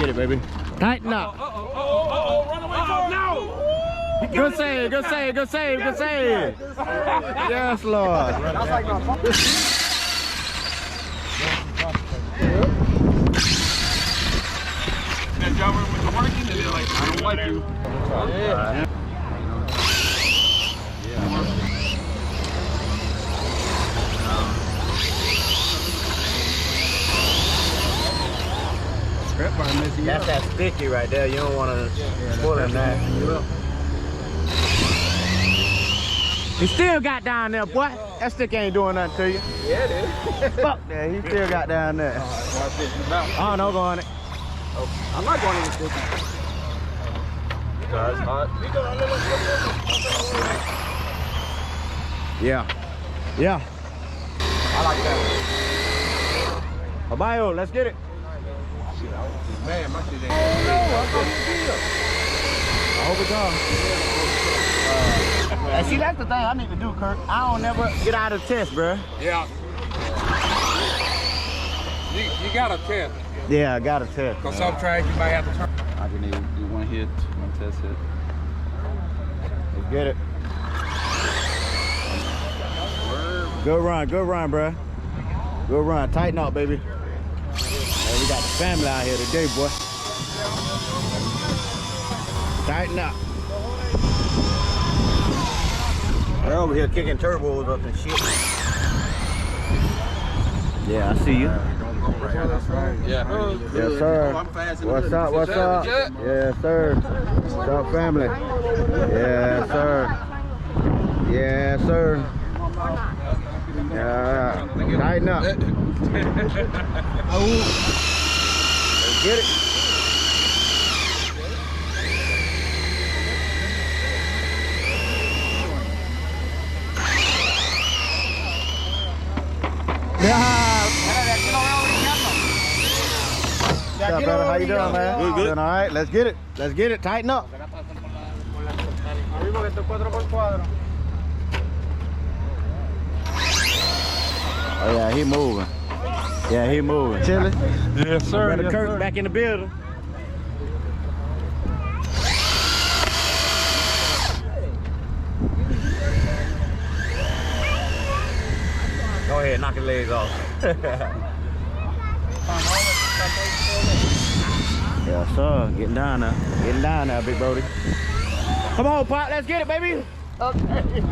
get it, baby. Tighten up. Run away from no! Good save, good save, good save, good save. Yes, Lord. That's like my phone. That job was working and they're like, I don't like you. Yeah. That's that sticky right there. You don't want to pull him that. He still got down there, boy. That stick ain't doing nothing to you. Yeah, it is. Fuck that. He still got down there. Oh, no, go on it. I'm not going in the sticky. It's hot. Yeah. Yeah. I like that one. Abayo, let's get it. Man, my shit ain't. I hope it comes. And see, that's the thing I need to do, Kirk. I don't never get out of the test, bro. Yeah. You got to test. Yeah, I got to test. Because some trash you might have to turn. I can do one hit, one test hit. Let's get it. Good run, bro. Good run. Tighten up, baby. Hey, we got the family out here today, boy. Tighten up. They're over here kicking turbos up and shit. Yeah, I see you. Yeah. Yes, sir. What's up? What's up? Yes, sir. What's up, family? Yes, sir. Yes, sir. Yeah. Tighten up. Let's get it. What's up, brother? How you doing, man? Good, good. Doing all right. Let's get it. Let's get it. Tighten up. Oh yeah, he moving. Yeah, he moving. Chilling. Yes, sir. Brother Yes, Kirk sir. back in the building. Go ahead, knock his legs off. Yeah, sir. Getting down now. Getting down now, big brody. Come on, Pop. Let's get it, baby. Okay.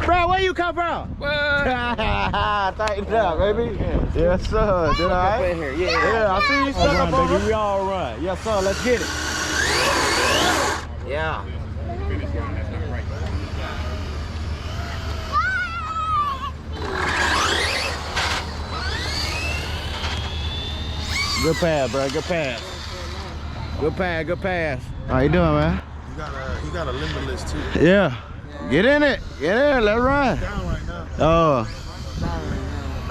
Bro, where you come from? Tighten it up, baby. Yes, sir. Did I? Yeah, I see you stuck up on baby. We all run. Yes, sir. Let's get it. Yeah. Good pass, bro. Good pass. Good pass. Good pass. How you doing, man? You got a limitless too. Yeah. Get in it. Get in. Let's run. Down right now. Oh.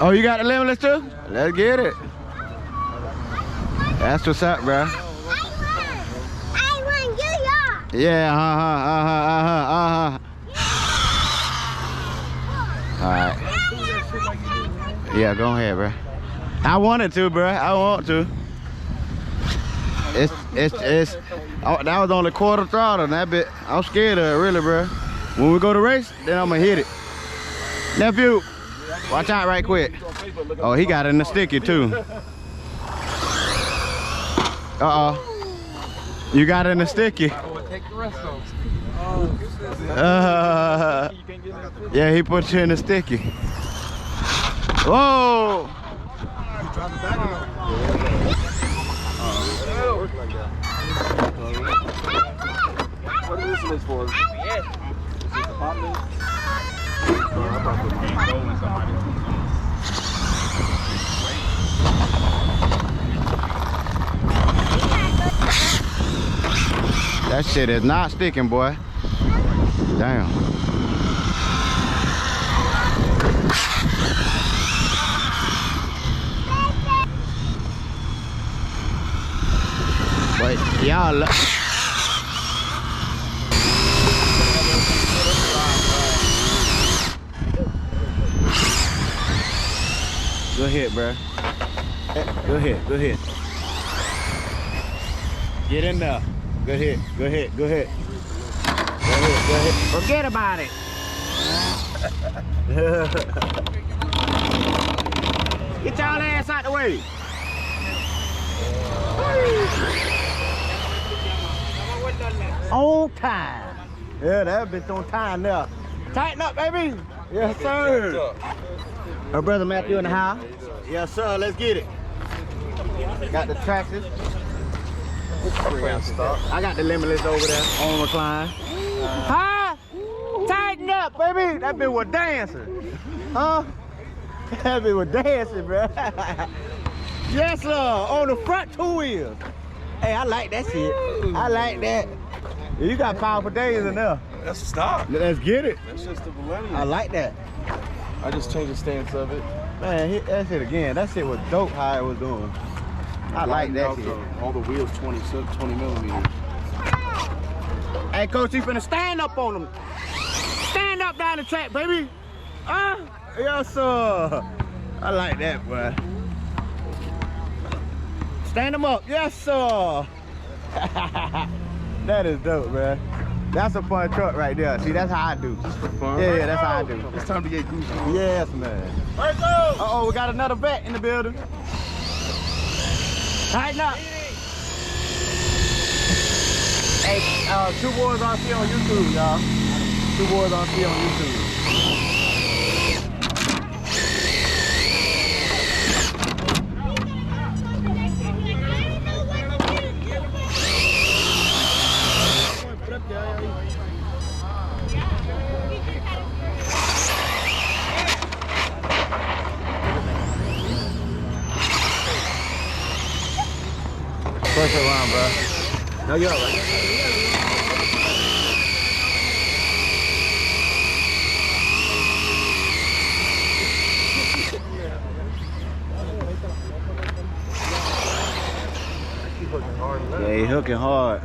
Oh, you got the limitless too? Let's get it. That's what's up, bro. I want you. Yeah. All right. Yeah, go ahead, bro. I wanted to, bro. I want to. It's. Oh, that was only quarter throttle. That bit. I'm scared of it, really, bro. When we go to race, then I'm gonna hit it. Nephew, watch out right quick. Oh, he got it in the sticky too. Uh-oh. You got it in the sticky. Yeah, he put you in the sticky. Whoa! What is this for? That shit is not sticking, boy. Damn. But y'all Go ahead, bro. Go ahead, go ahead. Get in there. Good hit. Good hit. Good hit. Good hit. Good hit. Forget about it. Get y'all ass out the way. On time. Yeah, that bitch on time there. Tighten up, baby. Yes, sir. Our brother Matthew in the house. Yes, sir. Let's get it. Got the traction. I got the Limitless over there on recline. Huh? Tighten up, baby. That bitch was dancing. Huh? That bitch was dancing, bro. Yes, sir. On the front 2 wheels. Hey, I like that shit. I like that. You got powerful days in there. That's a stop. Let's get it. That's just the Millennium. I like that. I just changed the stance of it. Man, hit that shit again. That shit was dope how it was doing. I like that shit. All the wheels 20 millimeters. Hey, coach, you finna stand up on them. Stand up down the track, baby. Yes, sir. I like that, boy. Stand them up. Yes, sir. That is dope, man. That's a fun truck right there. See, that's how I do. Just for fun. Yeah, that's how I do. It's time to get goofy. Yes, man. Uh-oh, we got another vet in the building. Tighten up. Hey, 2 Wars RC on YouTube, y'all. 2 Wars RC on YouTube. Push it around, bro. No, you're all right. Yeah, he hooking hard.